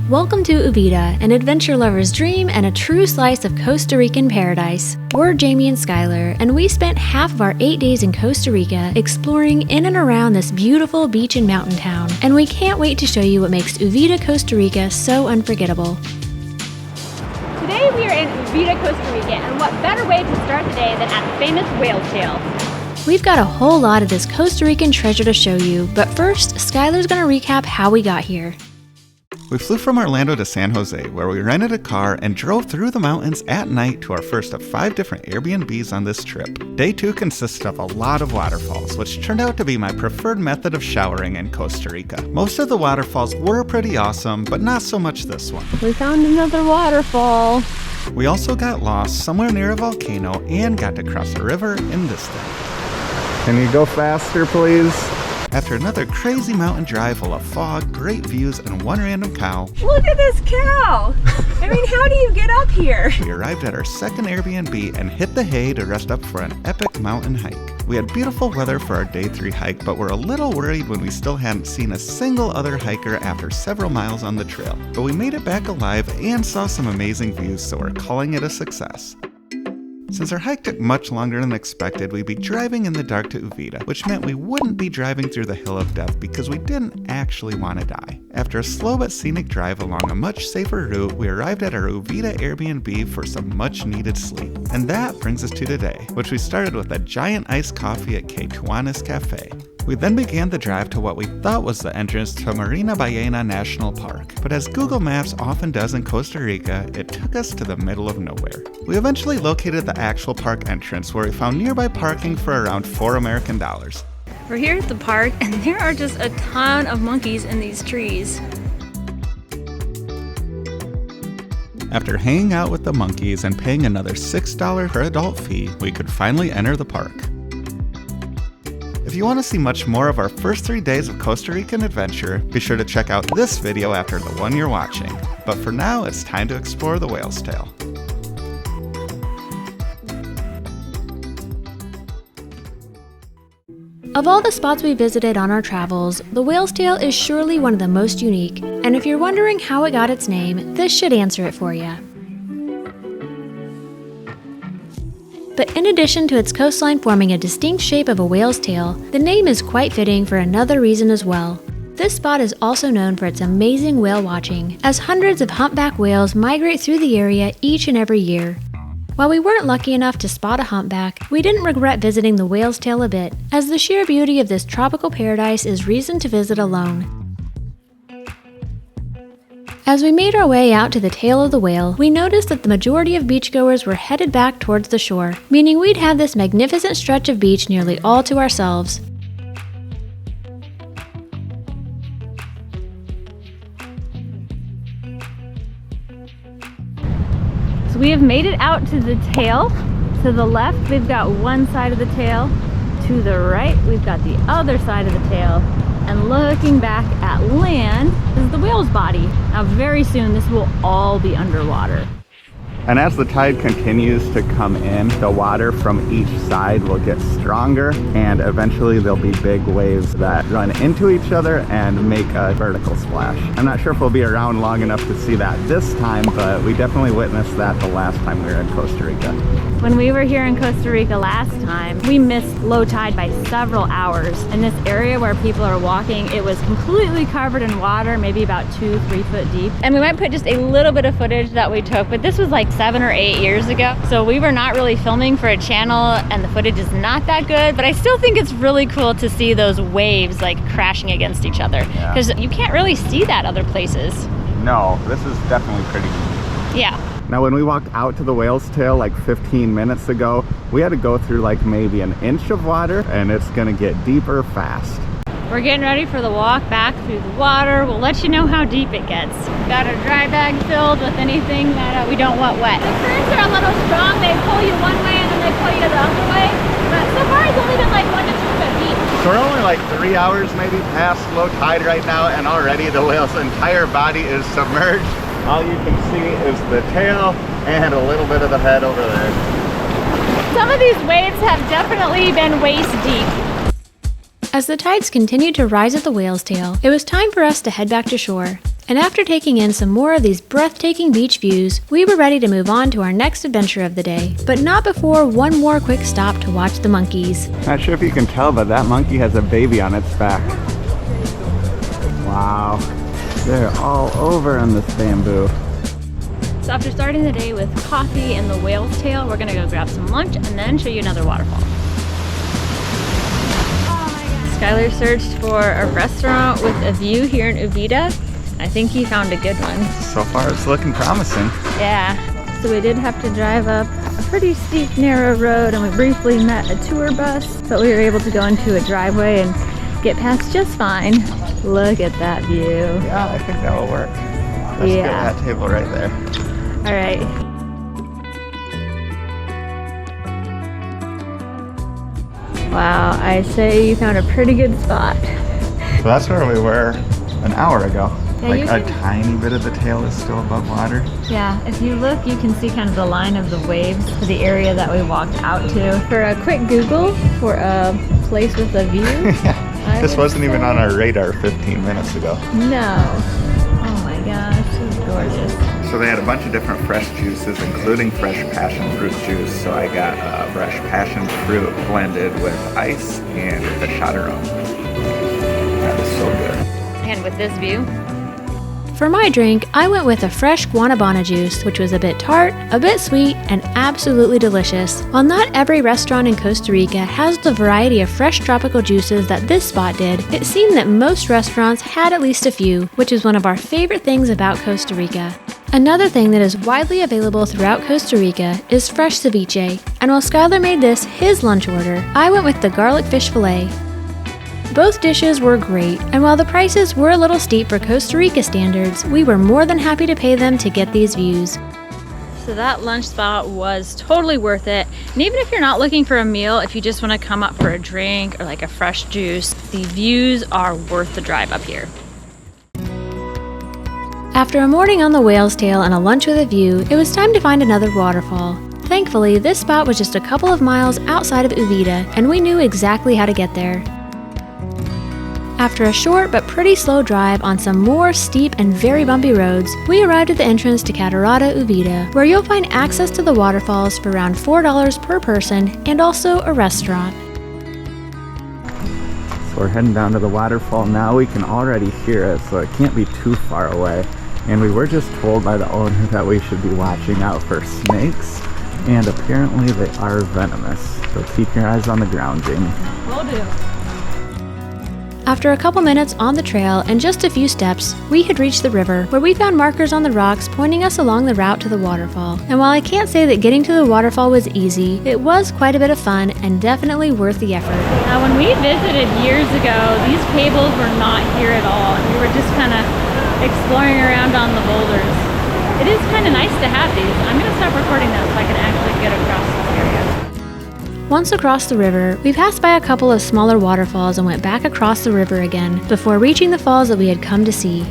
Welcome to Uvita, an adventure lover's dream and a true slice of Costa Rican paradise. We're Jamie and Skylar, and we spent half of our 8 days in Costa Rica exploring in and around this beautiful beach and mountain town, and we can't wait to show you what makes Uvita, Costa Rica so unforgettable. Today we are in Uvita, Costa Rica, and what better way to start the day than at the famous whale's tail. We've got a whole lot of this Costa Rican treasure to show you, but first, Skylar's gonna recap how we got here. We flew from Orlando to San Jose, where we rented a car and drove through the mountains at night to our first of 5 different Airbnbs on this trip. Day 2 consisted of a lot of waterfalls, which turned out to be my preferred method of showering in Costa Rica. Most of the waterfalls were pretty awesome, but not so much this one. We found another waterfall. We also got lost somewhere near a volcano and got to cross a river in this thing. Can you go faster, please? After another crazy mountain drive full of fog, great views, and one random cow, Look at this cow! I mean, how do you get up here? we arrived at our second Airbnb and hit the hay to rest up for an epic mountain hike. We had beautiful weather for our day 3 hike, but were a little worried when we still hadn't seen a single other hiker after several miles on the trail. But we made it back alive and saw some amazing views, so we're calling it a success. Since our hike took much longer than expected, we'd be driving in the dark to Uvita, which meant we wouldn't be driving through the Hill of Death because we didn't actually want to die. After a slow but scenic drive along a much safer route, we arrived at our Uvita Airbnb for some much needed sleep. And that brings us to today, which we started with a giant iced coffee at Quechuanas Cafe. We then began the drive to what we thought was the entrance to Marina Ballena National Park, but as Google Maps often does in Costa Rica, it took us to the middle of nowhere. We eventually located the actual park entrance, where we found nearby parking for around $4 American. We're here at the park, and there are just a ton of monkeys in these trees. After hanging out with the monkeys and paying another $6 per adult fee, we could finally enter the park. If you want to see much more of our first 3 days of Costa Rican adventure, be sure to check out this video after the one you're watching. But for now, it's time to explore the whale's tail. Of all the spots we visited on our travels, the Whale's Tail is surely one of the most unique, and if you're wondering how it got its name, this should answer it for you. But in addition to its coastline forming a distinct shape of a whale's tail, the name is quite fitting for another reason as well. This spot is also known for its amazing whale watching, as hundreds of humpback whales migrate through the area each and every year. While we weren't lucky enough to spot a humpback, we didn't regret visiting the Whale's Tail a bit, as the sheer beauty of this tropical paradise is reason to visit alone. As we made our way out to the tail of the whale, we noticed that the majority of beachgoers were headed back towards the shore, meaning we'd have this magnificent stretch of beach nearly all to ourselves. So we have made it out to the tail. To the left, we've got one side of the tail. To the right, we've got the other side of the tail. And looking back at land is the whale's body. Now very soon this will all be underwater. And as the tide continues to come in, the water from each side will get stronger, and eventually there'll be big waves that run into each other and make a vertical splash. I'm not sure if we'll be around long enough to see that this time, but we definitely witnessed that the last time we were in Costa Rica. When we were here in Costa Rica last time, we missed low tide by several hours. In this area where people are walking, it was completely covered in water, maybe about 2-3 foot deep. And we might put just a little bit of footage that we took, but this was like 7 or 8 years ago. So we were not really filming for a channel and the footage is not that good, but I still think it's really cool to see those waves like crashing against each other, because you can't really see that other places. No, this is definitely pretty unique. Yeah. Now when we walked out to the whale's tail like 15 minutes ago, we had to go through like maybe an inch of water, and it's gonna get deeper fast. We're getting ready for the walk back through the water. We'll let you know how deep it gets. Got our dry bag filled with anything that we don't want wet. The currents are a little strong. They pull you one way and then they pull you the other way. But so far it's only been like 1 to 2 foot deep. So we're only like 3 hours maybe past low tide right now, and already the whale's entire body is submerged. All you can see is the tail and a little bit of the head over there. Some of these waves have definitely been waist deep. As the tides continued to rise at the Whale's Tail, it was time for us to head back to shore. And after taking in some more of these breathtaking beach views, we were ready to move on to our next adventure of the day. But not before one more quick stop to watch the monkeys. Not sure if you can tell, but that monkey has a baby on its back. Wow. They're all over on this bamboo. So after starting the day with coffee and the whale's tail, we're gonna go grab some lunch and then show you another waterfall. Skylar searched for a restaurant with a view here in Uvita. I think he found a good one. So far it's looking promising. Yeah. So we did have to drive up a pretty steep, narrow road, and we briefly met a tour bus, but we were able to go into a driveway and get past just fine. Look at that view. Yeah, I think that will work. Let's get that table right there. All right. Wow, I say you found a pretty good spot. So that's where we were an hour ago. Yeah, like a tiny bit of the tail is still above water. Yeah, if you look, you can see kind of the line of the waves to the area that we walked out to. For a quick Google for a place with a view. Yeah, this wasn't even on our radar 15 minutes ago. No. Oh my gosh, this is gorgeous. So they had a bunch of different fresh juices, including fresh passion fruit juice. So I got fresh passion fruit blended with ice and a shot of rum. That was so good. And with this view. For my drink, I went with a fresh guanabana juice, which was a bit tart, a bit sweet, and absolutely delicious. While not every restaurant in Costa Rica has the variety of fresh tropical juices that this spot did, it seemed that most restaurants had at least a few, which is one of our favorite things about Costa Rica. Another thing that is widely available throughout Costa Rica is fresh ceviche, and while Skylar made this his lunch order, I went with the garlic fish fillet. Both dishes were great, and while the prices were a little steep for Costa Rica standards, we were more than happy to pay them to get these views. So that lunch spot was totally worth it. And even if you're not looking for a meal, if you just want to come up for a drink or like a fresh juice, the views are worth the drive up here. After a morning on the whale's tail and a lunch with a view, it was time to find another waterfall. Thankfully, this spot was just a couple of miles outside of Uvita, and we knew exactly how to get there. After a short but pretty slow drive on some more steep and very bumpy roads, we arrived at the entrance to Catarata Uvita, where you'll find access to the waterfalls for around $4 per person and also a restaurant. So we're heading down to the waterfall now. We can already hear it, so it can't be too far away. And we were just told by the owner that we should be watching out for snakes, and apparently they are venomous. So keep your eyes on the ground, Jamie. Will do. After a couple minutes on the trail and just a few steps, we had reached the river, where we found markers on the rocks pointing us along the route to the waterfall. And while I can't say that getting to the waterfall was easy, it was quite a bit of fun and definitely worth the effort. Now, when we visited years ago, these cables were not here at all. We were just kind of exploring around on the boulders. It is kind of nice to have these. I'm going to stop recording them so I can actually get across this area. Once across the river, we passed by a couple of smaller waterfalls and went back across the river again, before reaching the falls that we had come to see.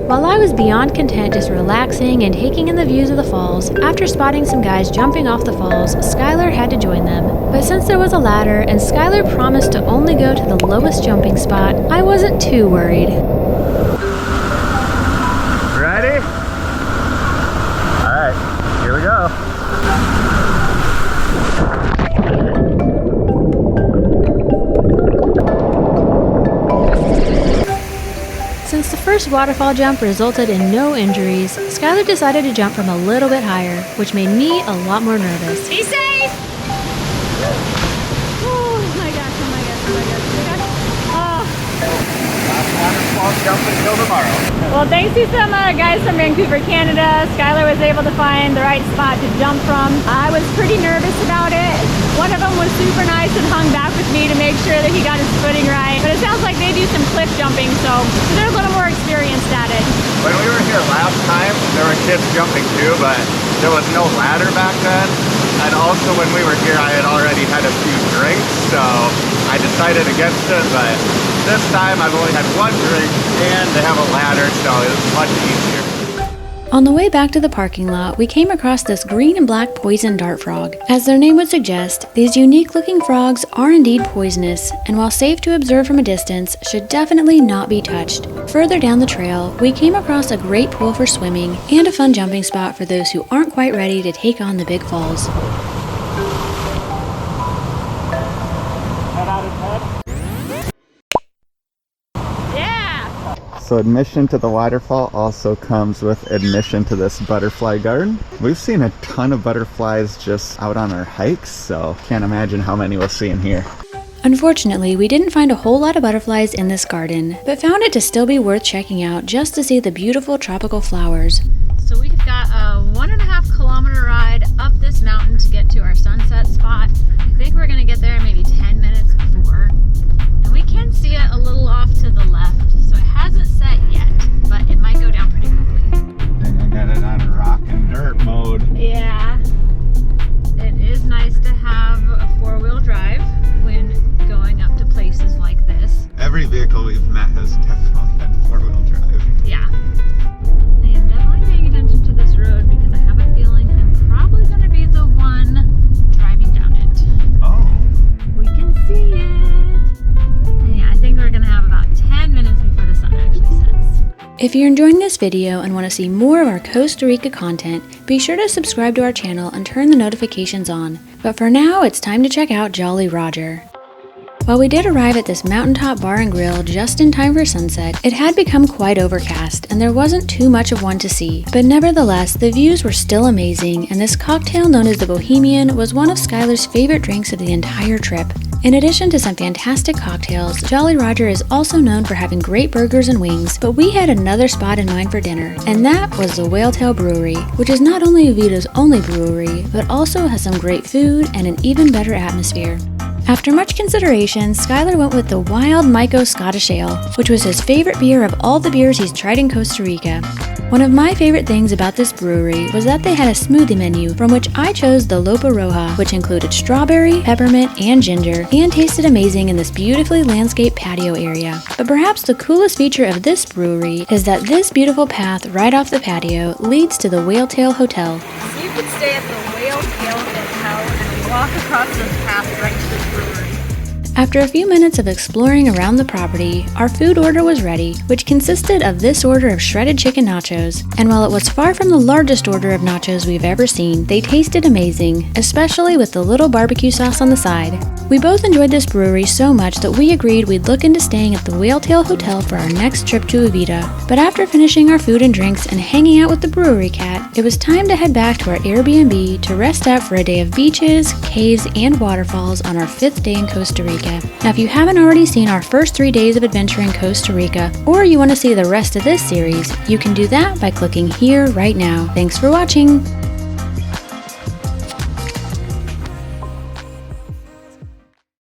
While I was beyond content just relaxing and taking in the views of the falls, after spotting some guys jumping off the falls, Skylar had to join them. But since there was a ladder and Skylar promised to only go to the lowest jumping spot, I wasn't too worried. Ready? Alright, here we go. Since the first waterfall jump resulted in no injuries, Skylar decided to jump from a little bit higher, which made me a lot more nervous. Be safe! Oh my gosh, oh my gosh, oh my gosh, oh my gosh. Last waterfall jump until tomorrow. Well, thanks to some guys from Vancouver, Canada, Skylar was able to find the right spot to jump from. I was pretty nervous about it. One of them was super nice and hung back with me to make sure that he got his footing right. But it sounds like they do some cliff jumping, so they're a little more experienced at it. When we were here last time, there were kids jumping too, but there was no ladder back then. And also when we were here, I had already had a few drinks, so I decided against it. But this time I've only had one drink and they have a ladder, so it was much easier. On the way back to the parking lot, we came across this green and black poison dart frog. As their name would suggest, these unique looking frogs are indeed poisonous, and while safe to observe from a distance, should definitely not be touched. Further down the trail, we came across a great pool for swimming and a fun jumping spot for those who aren't quite ready to take on the big falls. So admission to the waterfall also comes with admission to this butterfly garden. We've seen a ton of butterflies just out on our hikes, so can't imagine how many we'll see in here. Unfortunately, we didn't find a whole lot of butterflies in this garden, but found it to still be worth checking out just to see the beautiful tropical flowers. So we've got a 1.5 kilometer ride up this mountain to get to our sunset spot. I think we're gonna get there maybe 10 minutes before. And we can see it a little off to the left, so it hasn't set yet, but it might go down pretty quickly. I think I got it on rock and dirt mode. Yeah. It is nice to have a 4-wheel drive when going up to places like this. Every vehicle we've met has definitely had 4-wheel drive. Yeah. I am definitely paying attention to this road because I have a feeling I'm probably going to be the one driving down it. Oh. We can see it. Yeah, I think we're going to have about 10 minutes before the sun actually sets. If you're enjoying this video and want to see more of our Costa Rica content, be sure to subscribe to our channel and turn the notifications on. But for now, it's time to check out Jolly Roger. While we did arrive at this mountaintop bar and grill just in time for sunset, it had become quite overcast and there wasn't too much of one to see. But nevertheless, the views were still amazing, and this cocktail known as the Bohemian was one of Skylar's favorite drinks of the entire trip. In addition to some fantastic cocktails, Jolly Roger is also known for having great burgers and wings, but we had another spot in mind for dinner, and that was the Whaletail Brewery, which is not only Uvita's only brewery, but also has some great food and an even better atmosphere. After much consideration, Skylar went with the Wild Myco Scottish Ale, which was his favorite beer of all the beers he's tried in Costa Rica. One of my favorite things about this brewery was that they had a smoothie menu, from which I chose the Lopa Roja, which included strawberry, peppermint, and ginger, and tasted amazing in this beautifully landscaped patio area. But perhaps the coolest feature of this brewery is that this beautiful path right off the patio leads to the Whaletail Hotel. So you could stay at the Whaletail Hotel and walk across this path right to the brewery. After a few minutes of exploring around the property, our food order was ready, which consisted of this order of shredded chicken nachos. And while it was far from the largest order of nachos we've ever seen, they tasted amazing, especially with the little barbecue sauce on the side. We both enjoyed this brewery so much that we agreed we'd look into staying at the Whaletail Hotel for our next trip to Uvita. But after finishing our food and drinks and hanging out with the brewery cat, it was time to head back to our Airbnb to rest up for a day of beaches, caves, and waterfalls on our 5th day in Costa Rica. Now, if you haven't already seen our first 3 days of adventure in Costa Rica, or you want to see the rest of this series, you can do that by clicking here right now. Thanks for watching!